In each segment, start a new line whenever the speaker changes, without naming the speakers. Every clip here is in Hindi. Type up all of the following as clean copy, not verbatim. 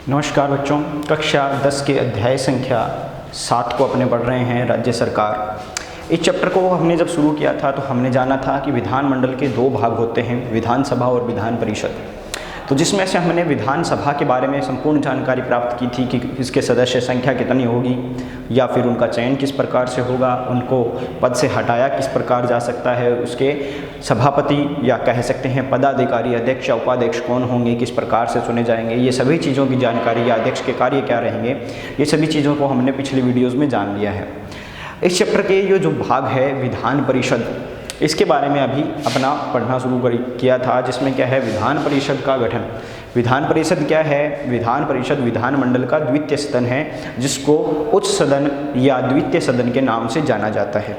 नमस्कार बच्चों, कक्षा 10 के अध्याय संख्या 7 को अपने पढ़ रहे हैं राज्य सरकार। इस चैप्टर को हमने जब शुरू किया था तो हमने जाना था कि विधानमंडल के दो भाग होते हैं, विधानसभा और विधान परिषद। तो जिसमें से हमने विधानसभा के बारे में संपूर्ण जानकारी प्राप्त की थी कि इसके सदस्य संख्या कितनी होगी या फिर उनका चयन किस प्रकार से होगा, उनको पद से हटाया किस प्रकार जा सकता है, उसके सभापति या कह सकते हैं पदाधिकारी, अध्यक्ष या उपाध्यक्ष कौन होंगे, किस प्रकार से चुने जाएंगे, ये सभी चीज़ों की जानकारी या अध्यक्ष के कार्य क्या रहेंगे, ये सभी चीज़ों को हमने पिछली वीडियोज़ में जान लिया है। इस चैप्टर के ये जो भाग है विधान परिषद, इसके बारे में अभी अपना पढ़ना शुरू किया था, जिसमें क्या है विधान परिषद का गठन। विधान परिषद क्या है? विधान परिषद विधानमंडल का द्वितीय सदन है, जिसको उच्च सदन या द्वितीय सदन के नाम से जाना जाता है।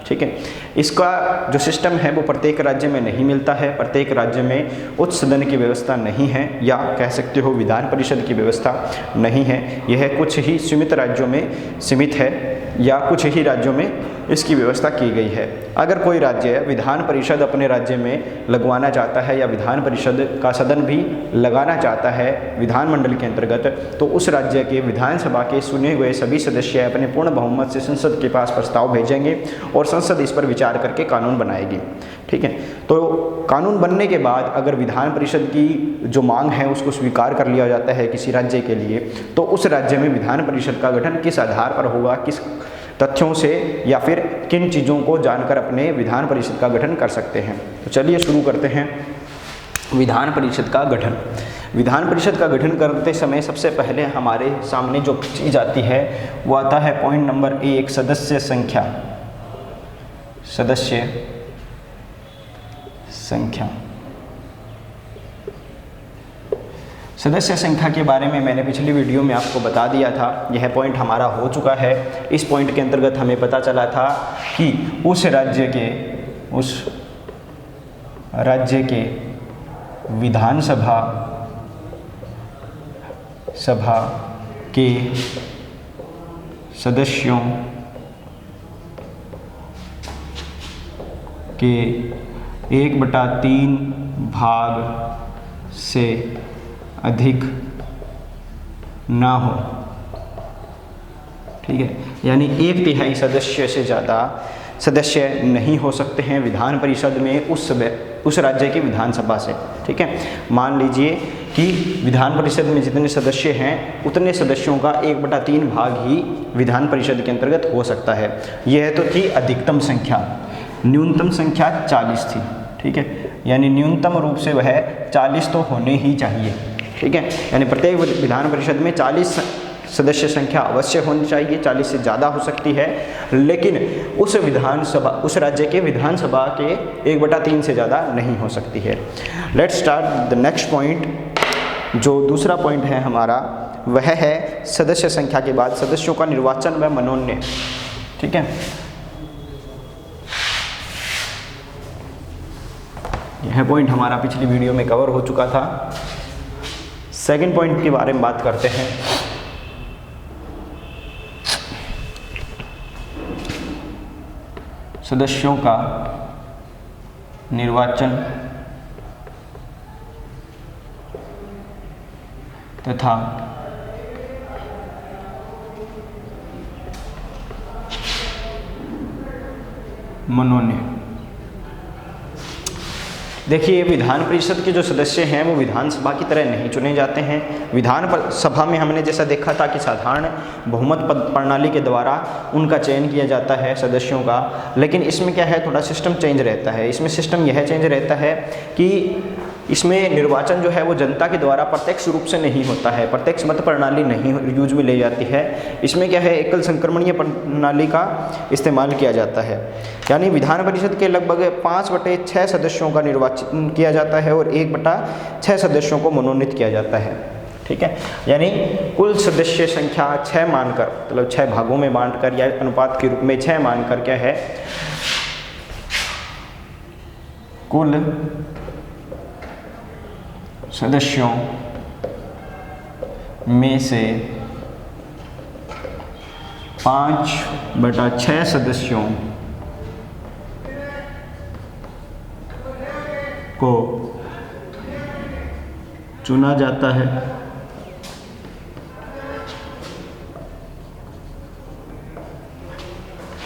ठीक है, इसका जो सिस्टम है वो प्रत्येक राज्य में नहीं मिलता है। प्रत्येक राज्य में उच्च सदन की व्यवस्था नहीं है, या कह सकते हो विधान परिषद की व्यवस्था नहीं है। यह कुछ ही सीमित राज्यों में सीमित है या कुछ ही राज्यों में इसकी व्यवस्था की गई है। अगर कोई राज्य विधान परिषद अपने राज्य में लगवाना चाहता है या विधान परिषद का सदन भी लगाना चाहता है विधानमंडल के अंतर्गत, तो उस राज्य के विधानसभा के चुने हुए सभी सदस्य अपने पूर्ण बहुमत से संसद के पास प्रस्ताव भेजेंगे और संसद इस पर विचार करके कानून बनाएगी। ठीक है, तो कानून बनने के बाद अगर विधान परिषद की जो मांग है उसको स्वीकार कर लिया जाता है किसी राज्य के लिए, तो उस राज्य में विधान परिषद का गठन किस आधार पर होगा, किस तथ्यों से या फिर किन चीज़ों को जानकर अपने विधान परिषद का गठन कर सकते हैं। तो चलिए शुरू करते हैं विधान परिषद का गठन। विधान परिषद का गठन करते समय सबसे पहले हमारे सामने जो चीज़ आती है वो आता है पॉइंट नंबर 1, सदस्य संख्या। सदस्य संख्या, सदस्य संख्या के बारे में मैंने पिछली वीडियो में आपको बता दिया था। यह पॉइंट हमारा हो चुका है। इस पॉइंट के अंतर्गत हमें पता चला था कि उस राज्य के विधानसभा के सदस्यों के 1/3 भाग से अधिक ना हो। ठीक है, यानी 1/3 सदस्य से ज़्यादा सदस्य नहीं हो सकते हैं विधान परिषद में उस राज्य की विधानसभा से। ठीक है, मान लीजिए कि विधान परिषद में जितने सदस्य हैं उतने सदस्यों का 1/3 भाग ही विधान परिषद के अंतर्गत हो सकता है। यह तो थी अधिकतम संख्या। न्यूनतम संख्या 40 थी। ठीक है, यानी न्यूनतम रूप से वह 40 तो होने ही चाहिए। ठीक है, यानी प्रत्येक विधान परिषद में 40 सदस्य संख्या अवश्य होनी चाहिए। 40 से ज़्यादा हो सकती है, लेकिन उस राज्य के विधानसभा के 1/3 से ज़्यादा नहीं हो सकती है। Let's start the next point. जो दूसरा पॉइंट है हमारा वह है सदस्य संख्या के बाद सदस्यों का निर्वाचन व मनोनयन। ठीक है, यह पॉइंट हमारा पिछली वीडियो में कवर हो चुका था। सेकंड पॉइंट के बारे में बात करते हैं। सदस्यों का निर्वाचन तथा मनोनयन। देखिए, विधान परिषद के जो सदस्य हैं वो विधानसभा की तरह नहीं चुने जाते हैं। विधान सभा में हमने जैसा देखा था कि साधारण बहुमत प्रणाली के द्वारा उनका चयन किया जाता है सदस्यों का, लेकिन इसमें क्या है, थोड़ा सिस्टम चेंज रहता है। इसमें सिस्टम यह चेंज रहता है कि इसमें निर्वाचन जो है वो जनता के द्वारा प्रत्यक्ष रूप से नहीं होता है। प्रत्यक्ष मत प्रणाली नहीं यूज में ले जाती है। इसमें क्या है, एकल संक्रमणीय प्रणाली का इस्तेमाल किया जाता है। यानी विधान परिषद के लगभग 5/6 सदस्यों का निर्वाचन किया जाता है और 1/6 सदस्यों को मनोनीत किया जाता है। ठीक है, यानी कुल सदस्य संख्या 6 मानकर, मतलब 6 भागों में बांटकर या अनुपात के रूप में 6 मानकर क्या है, कुल सदस्यों में से 5/6 सदस्यों को चुना जाता है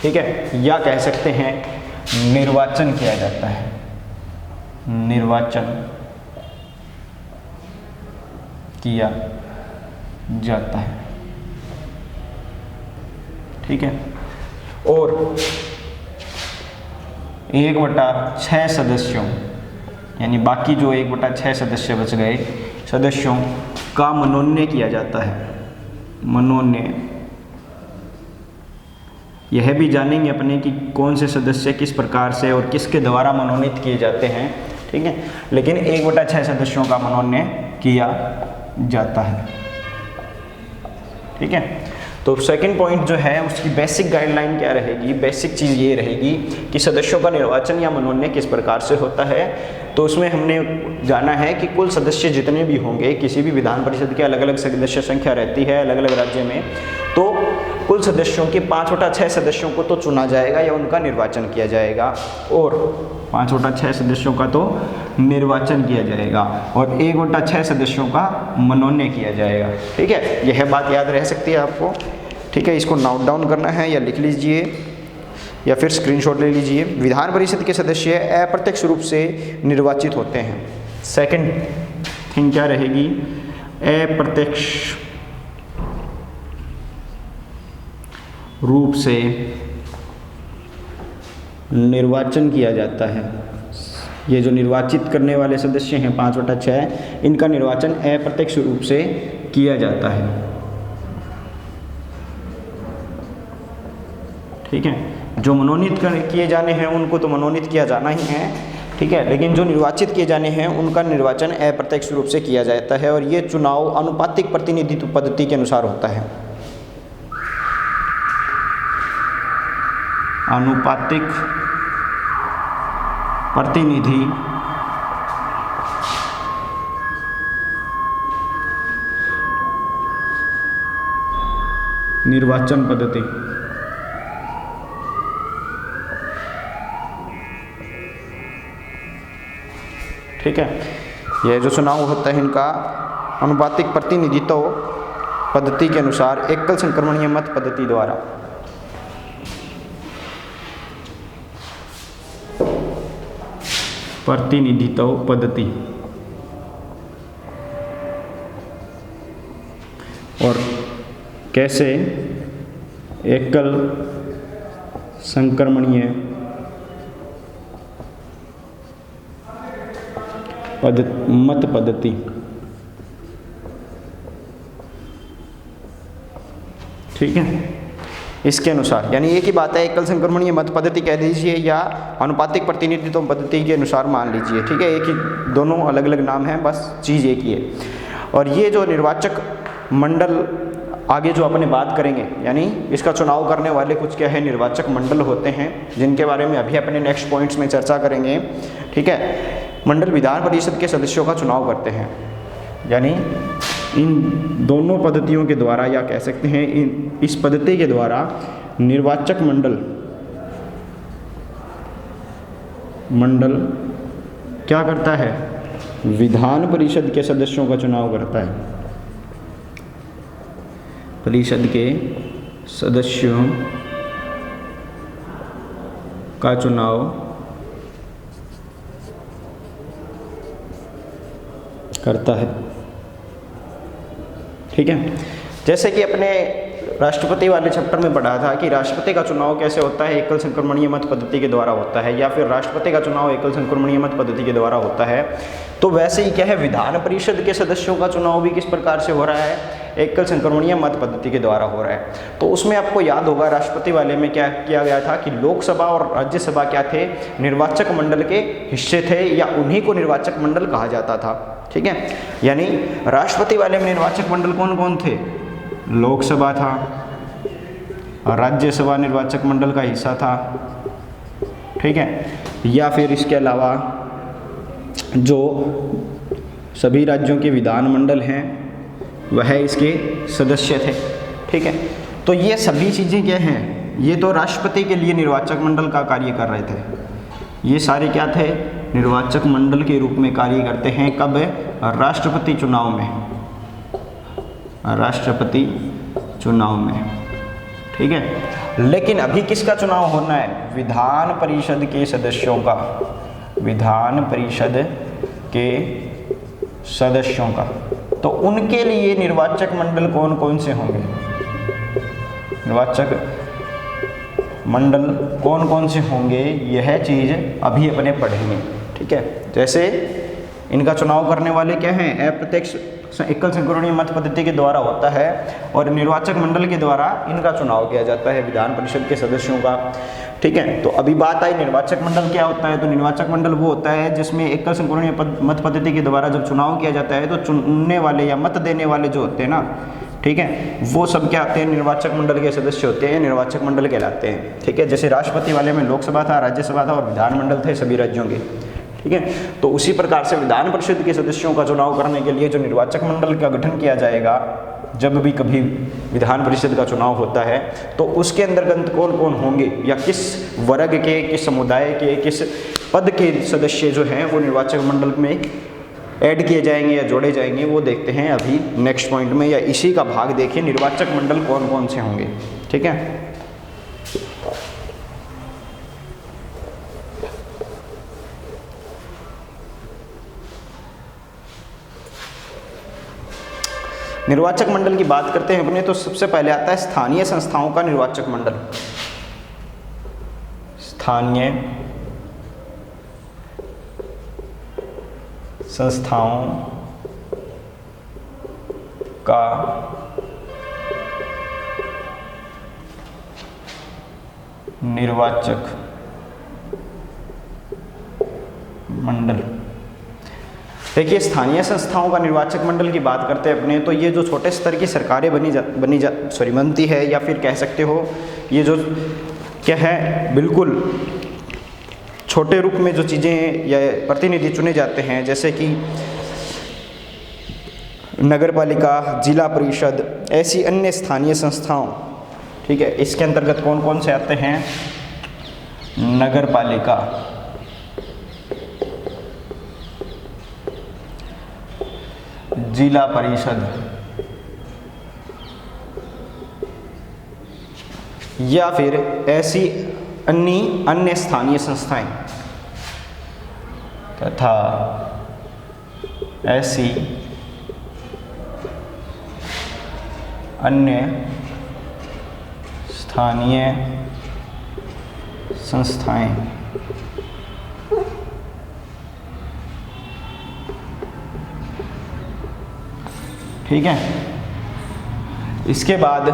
ठीक है, या कह सकते हैं निर्वाचन किया जाता है, निर्वाचन किया जाता है। ठीक है, और 1/6 सदस्यों, यानी बाकी जो 1/6 सदस्य बच गए सदस्यों का मनोनयन किया जाता है। मनोनयन, यह भी जानेंगे अपने कि कौन से सदस्य किस प्रकार से और किसके द्वारा मनोनीत किए जाते हैं। ठीक है, लेकिन 1/6 सदस्यों का मनोनयन किया जाता है। ठीक है, तो सेकंड पॉइंट जो है उसकी बेसिक गाइडलाइन क्या रहेगी, बेसिक चीज़ ये रहेगी कि सदस्यों का निर्वाचन या मनोनयन किस प्रकार से होता है। तो उसमें हमने जाना है कि कुल सदस्य जितने भी होंगे, किसी भी विधान परिषद के अलग अलग सदस्य संख्या रहती है अलग अलग राज्य में, तो कुल सदस्यों के 5/6 सदस्यों को तो चुना जाएगा या उनका निर्वाचन किया जाएगा, और 5/6 सदस्यों का तो निर्वाचन किया जाएगा और 1/6 सदस्यों का मनोनयन किया जाएगा। ठीक है, यह बात याद रह सकती है आपको। ठीक है, इसको नोट डाउन करना है या लिख लीजिए या फिर स्क्रीनशॉट ले लीजिए। विधान परिषद के सदस्य अप्रत्यक्ष रूप से निर्वाचित होते हैं। सेकंड थिंग क्या रहेगी, अप्रत्यक्ष रूप से निर्वाचन किया जाता है। ये जो निर्वाचित करने वाले सदस्य हैं 5/6, इनका निर्वाचन अप्रत्यक्ष रूप से किया जाता है। ठीक है, जो मनोनीत किए जाने हैं उनको तो मनोनीत किया जाना ही है। ठीक है, लेकिन जो निर्वाचित किए जाने हैं उनका निर्वाचन अप्रत्यक्ष रूप से किया जाता है और ये चुनाव आनुपातिक प्रतिनिधित्व पद्धति के अनुसार होता है। आनुपातिक प्रतिनिधि निर्वाचन पद्धति। ठीक है, यह जो चुनाव होता है इनका आनुपातिक प्रतिनिधित्व पद्धति के अनुसार एकल संक्रमणीय मत पद्धति द्वारा। प्रतिनिधित्व पद्धति, और कैसे एकल संक्रमणीय मत पद्धति। ठीक है, इसके अनुसार, यानी एक ही बात है, एकल संक्रमणीय मत पद्धति कह दीजिए या आनुपातिक प्रतिनिधित्व पद्धति के अनुसार मान लीजिए। ठीक है, एक ही, दोनों अलग अलग नाम हैं, बस चीज़ एक ही है। और ये जो निर्वाचक मंडल आगे जो अपने बात करेंगे, यानी इसका चुनाव करने वाले कुछ क्या है, निर्वाचक मंडल होते हैं, जिनके बारे में अभी अपने नेक्स्ट पॉइंट्स में चर्चा करेंगे। ठीक है, मंडल विधान परिषद के सदस्यों का चुनाव करते हैं, यानी इन दोनों पद्धतियों के द्वारा, या कह सकते हैं इस पद्धति के द्वारा निर्वाचक मंडल क्या करता है, विधान परिषद के सदस्यों का चुनाव करता है। परिषद के सदस्यों का चुनाव करता है। ठीक है, जैसे कि अपने राष्ट्रपति वाले चैप्टर में पढ़ा था कि राष्ट्रपति का चुनाव कैसे होता है, एकल संक्रमणीय मत पद्धति के द्वारा होता है, या फिर राष्ट्रपति का चुनाव एकल संक्रमणीय मत पद्धति के द्वारा होता है। तो वैसे ही क्या है, विधान परिषद के सदस्यों का चुनाव भी किस प्रकार से हो रहा है, एकल संक्रमणीय मत पद्धति के द्वारा हो रहा है। तो उसमें आपको याद होगा राष्ट्रपति वाले में क्या किया गया था कि लोकसभा और राज्यसभा क्या थे, निर्वाचक मंडल के हिस्से थे, या उन्हीं को निर्वाचक मंडल कहा जाता था। ठीक है, यानी राष्ट्रपति वाले में निर्वाचक मंडल कौन कौन थे, लोकसभा था, राज्यसभा निर्वाचक मंडल का हिस्सा था। ठीक है, या फिर इसके अलावा जो सभी राज्यों के विधानमंडल हैं वह इसके सदस्य थे। ठीक है, तो ये सभी चीज़ें क्या हैं, ये तो राष्ट्रपति के लिए निर्वाचक मंडल का कार्य कर रहे थे। ये सारे क्या थे, निर्वाचक मंडल के रूप में कार्य करते हैं। कब, राष्ट्रपति चुनाव में, राष्ट्रपति चुनाव में। ठीक है, लेकिन अभी किसका चुनाव होना है? विधान परिषद के सदस्यों का, विधान परिषद के सदस्यों का। तो उनके लिए निर्वाचक मंडल कौन कौन से होंगे? निर्वाचक मंडल कौन कौन से होंगे, यह चीज़ अभी अपने पढ़ेंगे। ठीक है, जैसे इनका चुनाव करने वाले क्या हैं? अप्रत्यक्ष एकल संक्रमणीय मत पद्धति के द्वारा होता है और निर्वाचक मंडल के द्वारा इनका चुनाव किया जाता है, विधान परिषद के सदस्यों का। ठीक है, तो अभी बात आई निर्वाचक मंडल क्या होता है। तो निर्वाचक मंडल वो होता है जिसमें एकल संक्रमणीय मत पद्धति के द्वारा जब चुनाव किया जाता है तो चुनने वाले या मत देने वाले जो होते हैं ना, ठीक है, वो सब क्या होते हैं? निर्वाचक मंडल के सदस्य होते हैं, निर्वाचक मंडल कहलाते हैं। ठीक है, जैसे राष्ट्रपति वाले में लोकसभा था, राज्यसभा था और विधानमंडल थे सभी राज्यों के। ठीक है, तो उसी प्रकार से विधान परिषद के सदस्यों का चुनाव करने के लिए जो निर्वाचक मंडल का गठन किया जाएगा, जब भी कभी विधान परिषद का चुनाव होता है, तो उसके अंतर्गत कौन कौन होंगे या किस वर्ग के, किस समुदाय के, किस पद के सदस्य जो हैं वो निर्वाचक मंडल में ऐड किए जाएंगे या जोड़े जाएंगे, वो देखते हैं अभी नेक्स्ट पॉइंट में, या इसी का भाग देखिए निर्वाचक मंडल कौन कौन से होंगे। ठीक है, निर्वाचक मंडल की बात करते हैं अपने, तो सबसे पहले आता है स्थानीय संस्थाओं का निर्वाचक मंडल। स्थानीय संस्थाओं का निर्वाचक मंडल। देखिए, स्थानीय संस्थाओं का निर्वाचक मंडल की बात करते हैं अपने, तो ये जो छोटे स्तर की सरकारें बनती है, या फिर कह सकते हो ये जो क्या है, बिल्कुल छोटे रूप में जो चीज़ें या प्रतिनिधि चुने जाते हैं, जैसे कि नगर पालिका, जिला परिषद, ऐसी अन्य स्थानीय संस्थाओं। ठीक है, इसके अंतर्गत कौन कौन से आते हैं? नगर पालिका, जिला परिषद, या फिर ऐसी अन्य स्थानीय संस्थाएं तथा ऐसी अन्य स्थानीय संस्थाएं। ठीक है, इसके बाद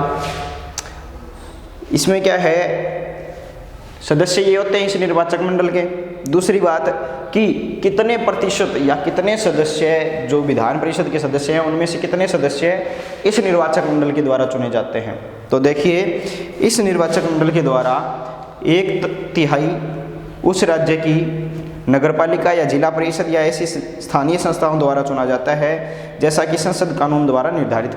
इसमें क्या है, सदस्य ये होते हैं इस निर्वाचक मंडल के। दूसरी बात कि कितने प्रतिशत या कितने सदस्य जो विधान परिषद के सदस्य हैं, उनमें से कितने सदस्य इस निर्वाचक मंडल के द्वारा चुने जाते हैं। तो देखिए, इस निर्वाचक मंडल के द्वारा 1/3 उस राज्य की नगरपालिका या जिला परिषद या ऐसी स्थानीय संस्थाओं द्वारा चुना जाता है, जैसा कि संसद कानून द्वारा निर्धारित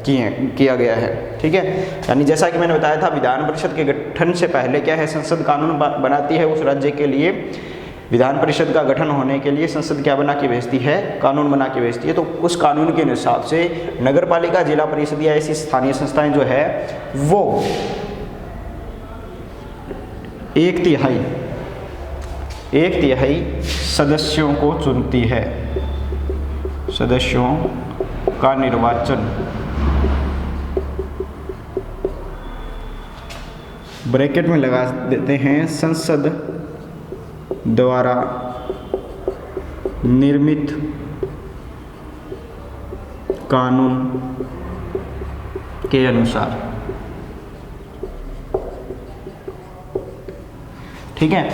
किया गया है। ठीक है, यानी जैसा कि मैंने बताया था, विधान परिषद के गठन से पहले क्या है, संसद कानून बनाती है उस राज्य के लिए। विधान परिषद का गठन होने के लिए संसद क्या बना के भेजती है? कानून बना के भेजती है। तो उस कानून के हिसाब से नगरपालिका, जिला परिषद या ऐसी स्थानीय संस्थाएं जो है वो 1/3 सदस्यों को चुनती है। सदस्यों का निर्वाचन, ब्रैकेट में लगा देते हैं, संसद द्वारा निर्मित कानून के अनुसार। ठीक है,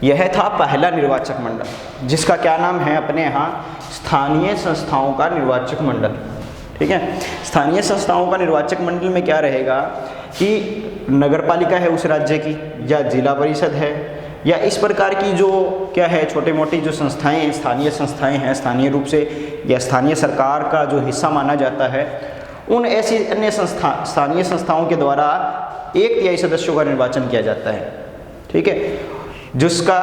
यह था पहला निर्वाचक मंडल, जिसका क्या नाम है अपने यहाँ? स्थानीय संस्थाओं का निर्वाचक मंडल। ठीक है, स्थानीय संस्थाओं का निर्वाचक मंडल में क्या रहेगा कि नगरपालिका है उस राज्य की, या जिला परिषद है, या इस प्रकार की जो क्या है छोटे मोटी जो संस्थाएं हैं, स्थानीय संस्थाएं हैं, स्थानीय रूप से या स्थानीय सरकार का जो हिस्सा माना जाता है, उन ऐसी अन्य स्थानीय संस्थाओं के द्वारा 1/3 सदस्यों का निर्वाचन किया जाता है। ठीक है, जिसका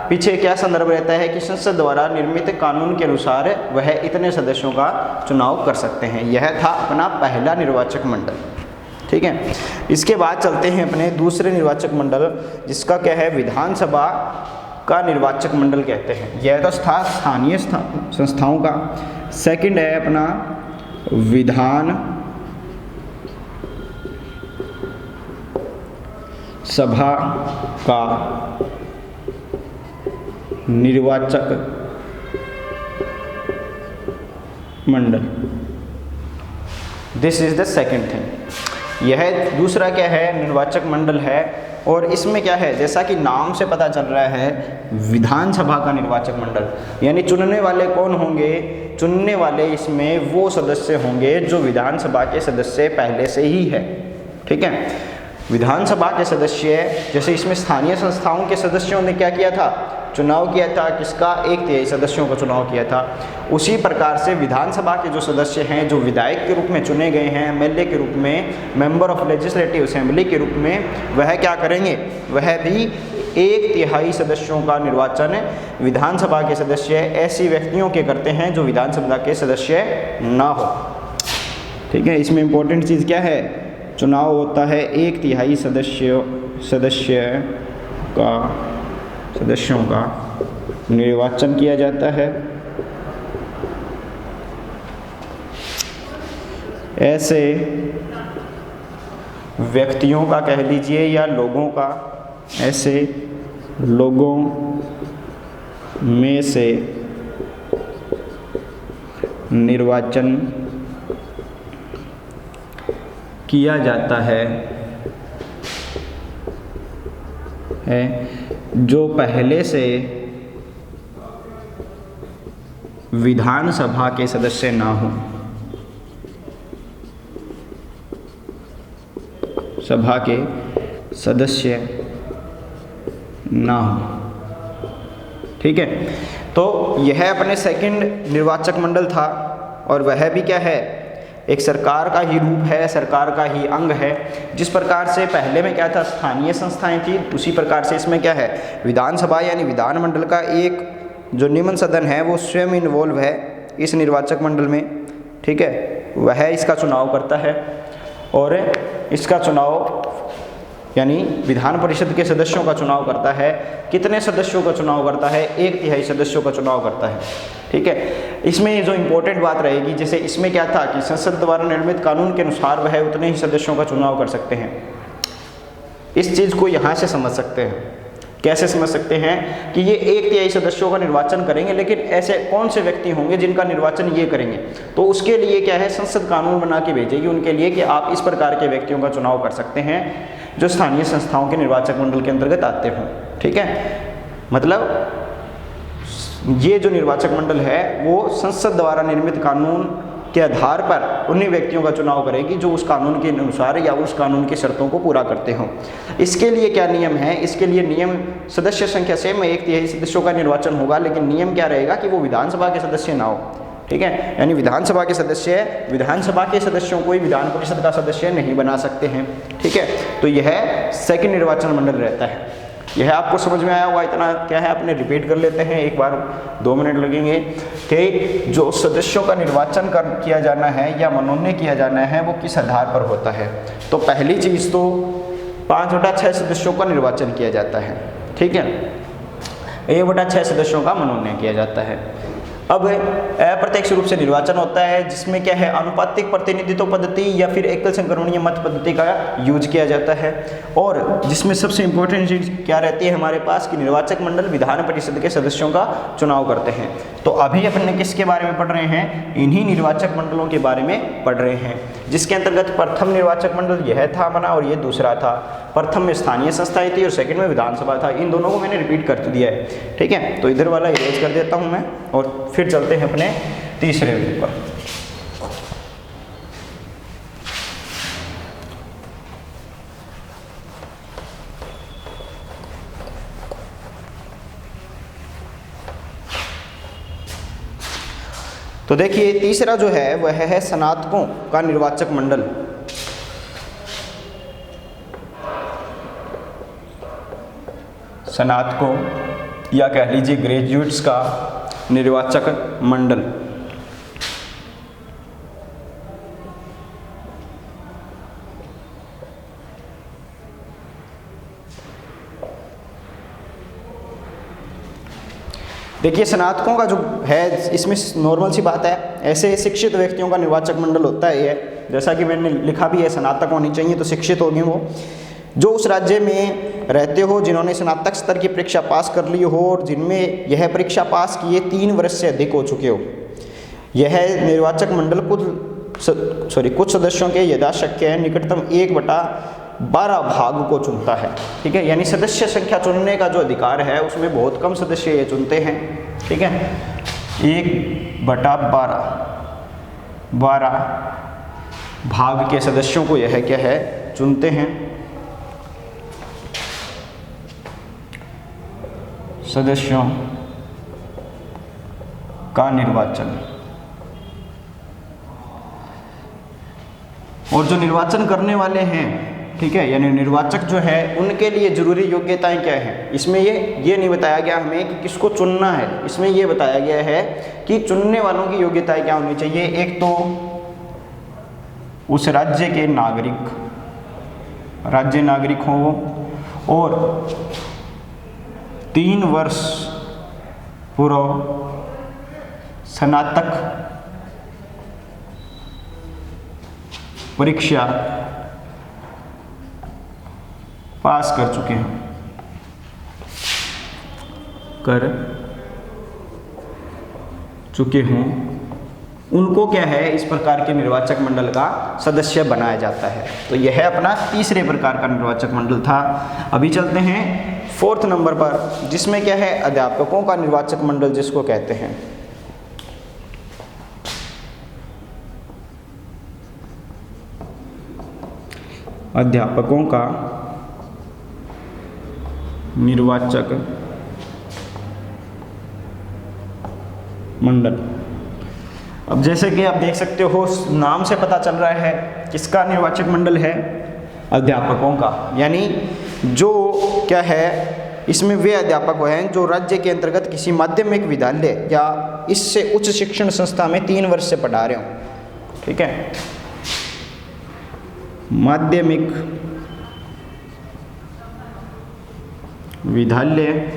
पीछे क्या संदर्भ रहता है कि संसद द्वारा निर्मित कानून के अनुसार वह इतने सदस्यों का चुनाव कर सकते हैं। यह था अपना पहला निर्वाचक मंडल। ठीक है। इसके बाद चलते हैं अपने दूसरे निर्वाचक मंडल, जिसका क्या है, विधानसभा का निर्वाचक मंडल कहते हैं। यह तो था स्थानीय संस्थाओं का। सेकंड है अपना विधान सभा का निर्वाचक मंडल। This is the second thing. यह दूसरा क्या है, निर्वाचक मंडल है। और इसमें क्या है, जैसा कि नाम से पता चल रहा है, विधानसभा का निर्वाचक मंडल, यानी चुनने वाले कौन होंगे, चुनने वाले इसमें वो सदस्य होंगे जो विधानसभा के सदस्य पहले से ही है। ठीक है, विधानसभा के सदस्य, जैसे इसमें स्थानीय संस्थाओं के सदस्यों ने क्या किया था, चुनाव किया था, किसका, 1/3 सदस्यों का चुनाव किया था। उसी प्रकार से विधानसभा के जो सदस्य हैं, जो विधायक के रूप में चुने गए हैं, एमएलए के रूप में, मेंबर ऑफ लेजिस्लेटिव असेंबली के रूप में, वह क्या करेंगे, वह भी 1/3 सदस्यों का निर्वाचन विधानसभा के सदस्य ऐसे व्यक्तियों के करते हैं जो विधानसभा के सदस्य ना हो। ठीक है, इसमें इंपॉर्टेंट चीज़ क्या है, चुनाव होता है 1/3 सदस्यों का निर्वाचन किया जाता है। ऐसे व्यक्तियों का कह लीजिए या लोगों का, ऐसे लोगों में से निर्वाचन किया जाता है जो पहले से विधानसभा के सदस्य ना हो, सभा के सदस्य ना हो। ठीक है, तो यह अपने सेकंड निर्वाचक मंडल था। और वह भी क्या है, एक सरकार का ही रूप है, सरकार का ही अंग है। जिस प्रकार से पहले में क्या था, स्थानीय संस्थाएं थी, उसी प्रकार से इसमें क्या है, विधानसभा यानी विधानमंडल का एक जो निम्न सदन है वो स्वयं इन्वॉल्व है इस निर्वाचक मंडल में। ठीक है, वह इसका चुनाव करता है। और इसका चुनाव यानी विधान परिषद के सदस्यों का चुनाव करता है। कितने सदस्यों का चुनाव करता है, 1/3 सदस्यों का चुनाव करता है। ठीक है, इसमें जो इम्पोर्टेंट बात रहेगी, जैसे इसमें क्या था कि संसद द्वारा निर्मित कानून के अनुसार वह उतने ही सदस्यों का चुनाव कर सकते हैं। इस चीज़ को यहाँ से समझ सकते हैं। कैसे समझ सकते हैं कि ये 1/3 सदस्यों का निर्वाचन करेंगे, लेकिन ऐसे कौन से व्यक्ति होंगे जिनका निर्वाचन ये करेंगे, तो उसके लिए क्या है, संसद कानून बना के भेजेगी उनके लिए कि आप इस प्रकार के व्यक्तियों का चुनाव कर सकते हैं जो स्थानीय संस्थाओं के निर्वाचक मंडल के अंतर्गत आते हों। ठीक है, मतलब ये जो निर्वाचक मंडल है वो संसद द्वारा निर्मित कानून के आधार पर उन्हीं व्यक्तियों का चुनाव करेगी जो उस कानून के अनुसार या उस कानून की शर्तों को पूरा करते हों। इसके लिए क्या नियम है, इसके लिए नियम, सदस्य संख्या से में 1/3 सदस्यों का निर्वाचन होगा, लेकिन नियम क्या रहेगा कि वो विधानसभा के सदस्य ना हो। ठीक है, यानी विधानसभा के सदस्य विधानसभा के सदस्यों को ही विधान परिषद का सदस्य नहीं बना सकते हैं। ठीक है, तो यह सेकंड निर्वाचन मंडल रहता है। यह आपको समझ में आया होगा, इतना क्या है, अपने रिपीट कर लेते हैं एक बार, 2 मिनट लगेंगे। कि जो सदस्यों का निर्वाचन किया जाना है या मनोनयन किया जाना है वो किस आधार पर होता है। तो पहली चीज़ तो 5/6 सदस्यों का निर्वाचन किया जाता है। ठीक है, 1/6 सदस्यों का मनोनयन किया जाता है। अब अप्रत्यक्ष रूप से निर्वाचन होता है, जिसमें क्या है, आनुपातिक प्रतिनिधित्व पद्धति या फिर एकल संक्रमणीय मत पद्धति का यूज किया जाता है। और जिसमें सबसे इंपॉर्टेंट चीज़ क्या रहती है हमारे पास कि निर्वाचक मंडल विधान परिषद के सदस्यों का चुनाव करते हैं। तो अभी अपन किसके बारे में पढ़ रहे हैं, इन्हीं निर्वाचक मंडलों के बारे में पढ़ रहे हैं, जिसके अंतर्गत प्रथम निर्वाचक मंडल यह था अपना और ये दूसरा था। प्रथम में स्थानीय संस्थाएं थी और सेकंड में विधानसभा था। इन दोनों को मैंने रिपीट कर दिया है। ठीक है, तो इधर वाला इरेज कर देता हूँ मैं और फिर चलते हैं अपने तीसरे पर। तो देखिए तीसरा जो है वह है स्नातकों का निर्वाचक मंडल। स्नातकों या कह लीजिए ग्रेजुएट्स का निर्वाचक मंडल। देखिए स्नातकों का जो है, इसमें नॉर्मल सी बात है, ऐसे शिक्षित व्यक्तियों का निर्वाचक मंडल होता है। ये जैसा कि मैंने लिखा भी है, स्नातक होनी चाहिए, तो शिक्षित होंगे वो, जो उस राज्य में रहते हो, जिन्होंने स्नातक स्तर की परीक्षा पास कर ली हो और जिनमें यह परीक्षा पास किए 3 वर्ष से अधिक हो चुके हो। यह निर्वाचक मंडल कुछ सदस्यों के यथाशक्य निकटतम 1/12 भाग को चुनता है। ठीक है, यानी सदस्य संख्या चुनने का जो अधिकार है उसमें बहुत कम सदस्य ये चुनते हैं। ठीक है, 1/12 भाग के सदस्यों को यह क्या है, चुनते हैं। सदस्यों का निर्वाचन, और जो निर्वाचन करने वाले हैं, ठीक है, यानी निर्वाचक जो है, उनके लिए जरूरी योग्यताएं क्या हैं। इसमें ये नहीं बताया गया हमें कि किसको चुनना है, इसमें ये बताया गया है कि चुनने वालों की योग्यताएं क्या होनी चाहिए। एक तो उस राज्य के राज्य नागरिक हो और 3 वर्ष पूर्व स्नातक परीक्षा पास कर चुके हों, उनको क्या है, इस प्रकार के निर्वाचक मंडल का सदस्य बनाया जाता है। तो यह अपना तीसरे प्रकार का निर्वाचक मंडल था। अभी चलते हैं 4th नंबर पर, जिसमें क्या है, अध्यापकों का निर्वाचक मंडल जिसको कहते हैं। अध्यापकों का निर्वाचक मंडल। अब जैसे कि आप देख सकते हो, नाम से पता चल रहा है किसका निर्वाचक मंडल है, अध्यापकों का। यानी जो क्या है, इसमें वे अध्यापक हैं जो राज्य के अंतर्गत किसी माध्यमिक विद्यालय या इससे उच्च शिक्षण संस्था में 3 वर्ष से पढ़ा रहे हो। ठीक है, माध्यमिक विद्यालय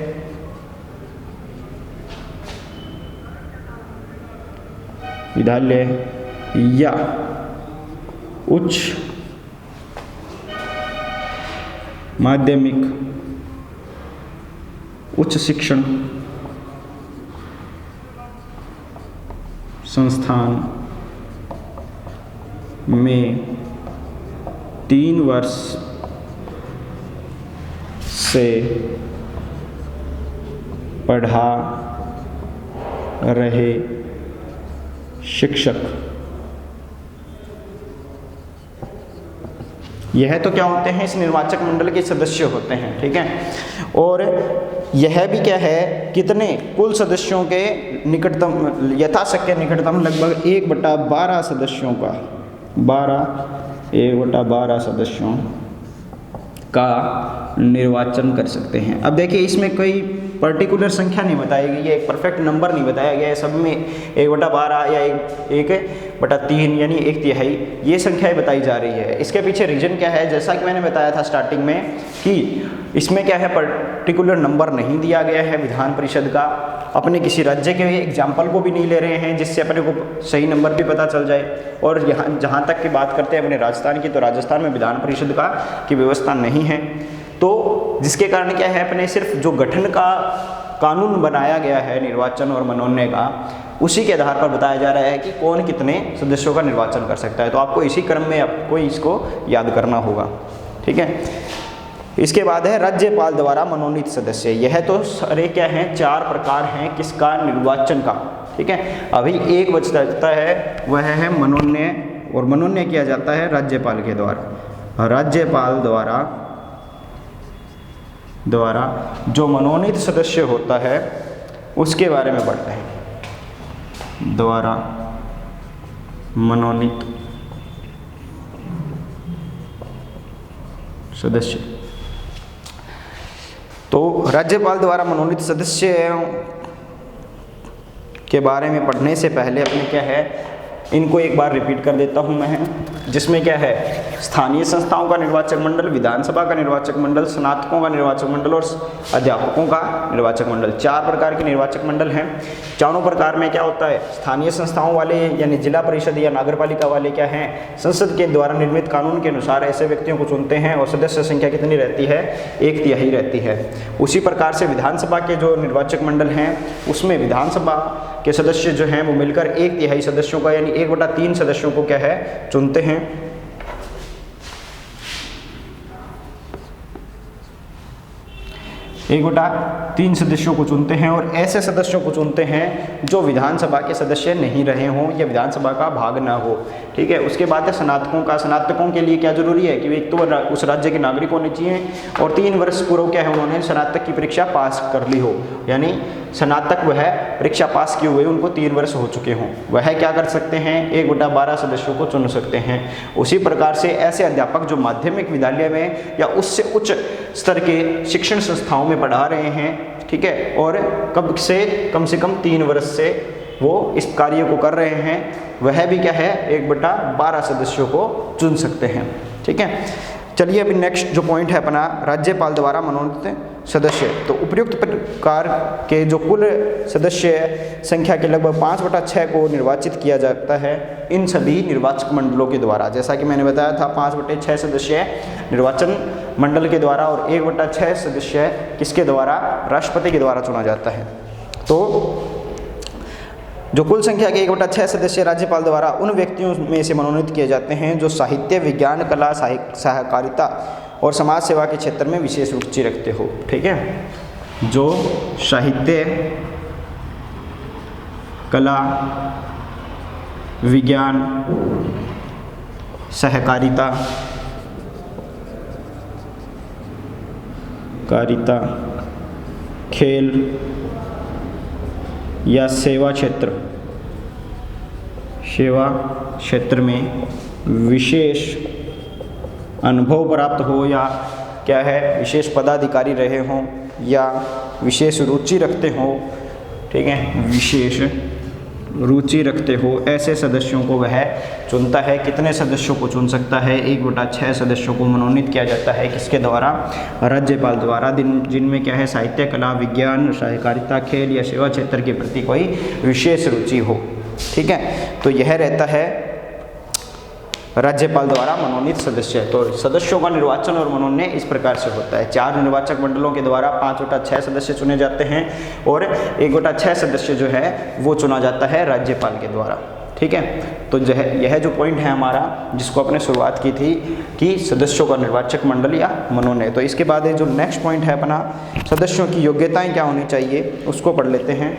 या उच्च माध्यमिक उच्च शिक्षण संस्थान में 3 वर्ष से पढ़ा रहे शिक्षक। यह तो क्या होते हैं, इस निर्वाचक मंडल के सदस्य होते हैं। ठीक है, और यह भी क्या है, कितने कुल सदस्यों के निकटतम, यथाशक्य निकटतम लगभग 1/12 सदस्यों का 1/12 सदस्यों का निर्वाचन कर सकते हैं। अब देखिए, इसमें कोई पर्टिकुलर संख्या नहीं बताई गई है, एक परफेक्ट नंबर नहीं बताया गया है। सब में 1/12 या 1/3 यानी 1/3 ये संख्याएं बताई जा रही है। इसके पीछे रीजन क्या है, जैसा कि मैंने बताया था स्टार्टिंग में कि इसमें क्या है, पर्टिकुलर नंबर नहीं दिया गया है विधान परिषद का। अपने किसी राज्य के एग्जाम्पल को भी नहीं ले रहे हैं जिससे अपने को सही नंबर भी पता चल जाए। और यहाँ जहाँ तक की बात करते हैं अपने राजस्थान की, तो राजस्थान में विधान परिषद की व्यवस्था नहीं है, तो जिसके कारण क्या है, अपने सिर्फ जो गठन का कानून बनाया गया है निर्वाचन और मनोनयन का, उसी के आधार पर बताया जा रहा है कि कौन कितने सदस्यों का निर्वाचन कर सकता है। तो आपको इसी क्रम में आपको इसको याद करना होगा। ठीक है, इसके बाद है राज्यपाल द्वारा मनोनीत सदस्य। यह तो सारे क्या हैं, 4 प्रकार हैं किसका, निर्वाचन का। ठीक है, अभी एक बचता है, वह है मनोनयन, और मनोनयन किया जाता है राज्यपाल के द्वारा। राज्यपाल द्वारा जो मनोनीत सदस्य होता है उसके बारे में पढ़ते हैं। द्वारा मनोनीत सदस्य, तो राज्यपाल द्वारा मनोनीत सदस्य के बारे में पढ़ने से पहले अपने क्या है, इनको एक बार रिपीट कर देता हूं मैं, जिसमें क्या है, स्थानीय संस्थाओं का निर्वाचक मंडल, विधानसभा का निर्वाचक मंडल, स्नातकों का निर्वाचक मंडल और अध्यापकों का निर्वाचक मंडल। 4 प्रकार के निर्वाचक मंडल हैं। चारों प्रकार में क्या होता है, स्थानीय संस्थाओं वाले यानी जिला परिषद या नगरपालिका वाले क्या हैं, संसद के द्वारा निर्मित कानून के अनुसार ऐसे व्यक्तियों को चुनते हैं और सदस्य संख्या कितनी रहती है, 1/3 रहती है। उसी प्रकार से विधानसभा के जो निर्वाचक मंडल हैं उसमें विधानसभा के सदस्य जो हैं वो मिलकर 1/3 सदस्यों का यानी 1/3 सदस्यों को क्या है, चुनते हैं। 1/3 सदस्यों को चुनते हैं और ऐसे सदस्यों को चुनते हैं जो विधानसभा के सदस्य नहीं रहे हों या विधानसभा का भाग ना हो। ठीक है। उसके बाद है स्नातकों का। स्नातकों के लिए क्या जरूरी है कि एक तो उस राज्य के नागरिक होने चाहिए और 3 वर्ष पूर्व क्या है, उन्होंने स्नातक की परीक्षा पास कर ली हो, यानी स्नातक वह परीक्षा पास किए हुए उनको 3 वर्ष हो चुके हों। वह क्या कर सकते हैं, 1/12 सदस्यों को चुन सकते हैं। उसी प्रकार से ऐसे अध्यापक जो माध्यमिक विद्यालय में या उससे उच्च स्तर के शिक्षण संस्थाओं में पढ़ा रहे हैं, ठीक है, और कम से कम 3 वर्ष से वो इस कार्य को कर रहे हैं, वह भी क्या है, 1/12 सदस्यों को चुन सकते हैं। ठीक है। चलिए अभी नेक्स्ट जो पॉइंट है अपना, राज्यपाल द्वारा मनोनीत सदस्य। तो उपयुक्त प्रकार के जो कुल सदस्य संख्या के लगभग 5/6 को निर्वाचित किया जाता है इन सभी निर्वाचक मंडलों के द्वारा। जैसा कि मैंने बताया था, 5/6 सदस्य निर्वाचन मंडल के द्वारा और 1/6 सदस्य किसके द्वारा, राष्ट्रपति के द्वारा चुना जाता है। तो जो कुल संख्या के 1/6 सदस्य राज्यपाल द्वारा उन व्यक्तियों में से मनोनीत किए जाते हैं जो साहित्य, विज्ञान, कला, सहकारिता और समाज सेवा के क्षेत्र में विशेष रुचि रखते हो। ठीक है। जो साहित्य, कला, विज्ञान, सहकारिता, खेल या सेवा क्षेत्र में विशेष अनुभव प्राप्त हो या क्या है, विशेष पदाधिकारी रहे हों या विशेष रुचि रखते हो। ठीक है, विशेष रुचि रखते हो, ऐसे सदस्यों को वह चुनता है। कितने सदस्यों को चुन सकता है, 1/6 सदस्यों को मनोनीत किया जाता है किसके द्वारा, राज्यपाल द्वारा, जिनमें क्या है, साहित्य, कला, विज्ञान, सहकारिता, खेल या सेवा क्षेत्र के प्रति कोई विशेष रुचि हो। ठीक है। तो यह रहता है राज्यपाल द्वारा मनोनीत सदस्य। तो सदस्यों का निर्वाचन और मनोनयन इस प्रकार से होता है। 4 निर्वाचक मंडलों के द्वारा 5/6 सदस्य चुने जाते हैं और 1/6 सदस्य जो है वो चुना जाता है राज्यपाल के द्वारा। ठीक है। तो यह जो पॉइंट है हमारा, जिसको आपने शुरुआत की थी कि सदस्यों का निर्वाचक मंडल या मनोनयन। तो इसके बाद जो नेक्स्ट पॉइंट है अपना, सदस्यों की योग्यताएँ क्या होनी चाहिए, उसको पढ़ लेते हैं।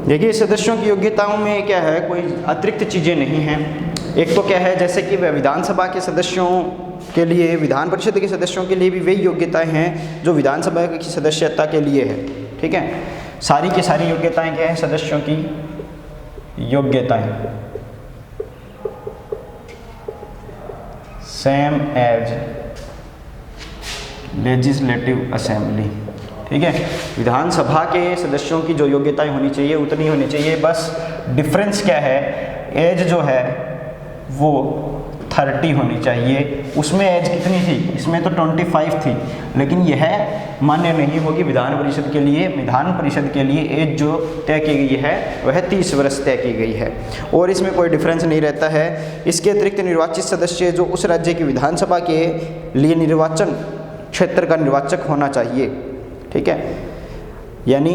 देखिए, सदस्यों की योग्यताओं में क्या है, कोई अतिरिक्त चीज़ें नहीं हैं। एक तो क्या है, जैसे कि विधानसभा के सदस्यों के लिए, विधान परिषद के सदस्यों के लिए भी वही योग्यताएं हैं जो विधानसभा की सदस्यता के लिए है। ठीक है। सारी की सारी योग्यताएं क्या हैं, सदस्यों की योग्यताएं सेम एज लेजिस्लेटिव असेंबली। ठीक है। विधानसभा के सदस्यों की जो योग्यताएं होनी चाहिए उतनी होनी चाहिए, बस डिफरेंस क्या है, एज जो है वो 30 होनी चाहिए। उसमें एज कितनी थी, इसमें तो 25 थी, लेकिन यह मान्य नहीं होगी विधान परिषद के लिए। विधान परिषद के लिए एज जो तय की गई है वह 30 वर्ष तय की गई है और इसमें कोई डिफरेंस नहीं रहता है। इसके अतिरिक्त निर्वाचित सदस्य जो उस राज्य की विधानसभा के लिए निर्वाचन क्षेत्र का निर्वाचक होना चाहिए। ठीक है। यानी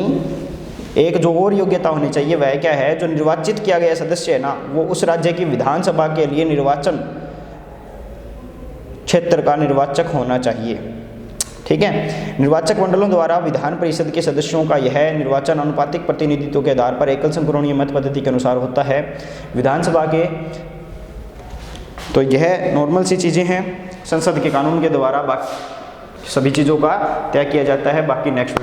एक जो और योग्यता होनी चाहिए वह क्या है, जो निर्वाचित किया गया सदस्य है ना, वो उस राज्य की विधानसभा के लिए निर्वाचन क्षेत्र का निर्वाचक होना चाहिए। ठीक है। निर्वाचक मंडलों द्वारा विधान परिषद के सदस्यों का यह निर्वाचन अनुपातिक प्रतिनिधित्व के आधार पर एकल संक्रमणीय मत पद्धति के अनुसार होता है। विधानसभा के तो यह नॉर्मल सी चीज़ें हैं, संसद के कानून के द्वारा बाकी सभी चीज़ों का तय किया जाता है। बाकी नेक्स्ट